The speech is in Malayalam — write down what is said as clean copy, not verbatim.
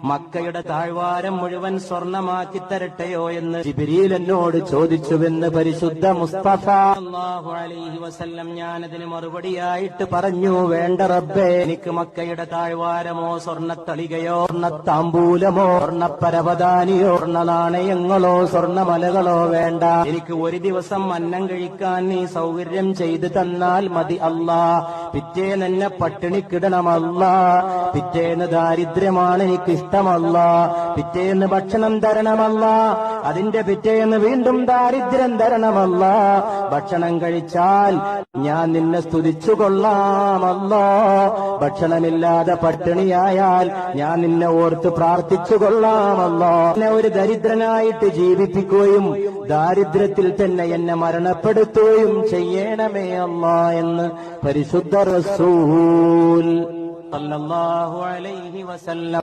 മക്കയുടെ താഴ്വാരം മുഴുവൻ സ്വർണമാക്കി തരട്ടെയോ എന്ന് ജിബ്രീൽ എന്നോട് ചോദിച്ചുവെന്ന് പരിശുദ്ധ മുസ്തഫ സല്ലല്ലാഹു അലൈഹി വസല്ലം. ഞാനതിന് മറുപടിയായിട്ട് പറഞ്ഞു, വേണ്ട റബ്ബേ, എനിക്ക് മക്കയുടെ താഴ്വാരമോ സ്വർണത്തളികയോ സ്വർണത്താമ്പൂലമോ സ്വർണപ്പരവതാനിയോ സ്വർണ നാണയങ്ങളോ സ്വർണമലകളോ വേണ്ട. എനിക്ക് ഒരു ദിവസം അന്നം കഴിക്കാൻ നീ സൗകര്യം ചെയ്തു തന്നാൽ മതി അല്ലാ. പിറ്റേന്ന് എന്നെ പട്ടിണിക്കിടണമല്ല. പിറ്റേന്ന് ദാരിദ്ര്യമാണ് എനിക്കിഷ്ടമല്ല. പിറ്റേന്ന് ഭക്ഷണം തരണമല്ല. അതിന്റെ പിറ്റേന്ന് വീണ്ടും ദാരിദ്ര്യം തരണമല്ല. ഭക്ഷണം കഴിച്ചാൽ ഞാൻ നിന്നെ സ്തുതിച്ചുകൊള്ളാമല്ല. ഭക്ഷണമില്ലാതെ പട്ടിണിയായാൽ ഞാൻ നിന്നെ ഓർത്ത് പ്രാർത്ഥിച്ചുകൊള്ളാമല്ല. എന്നെ ഒരു ദരിദ്രനായിട്ട് ജീവിപ്പിക്കുകയും ദാരിദ്ര്യത്തിൽ തന്നെ എന്നെ മരണപ്പെടുത്തുകയും ചെയ്യണമേ അല്ലാ എന്ന് പരിശുദ്ധ റസൂൽ സല്ലല്ലാഹു അലൈഹി വസല്ലം.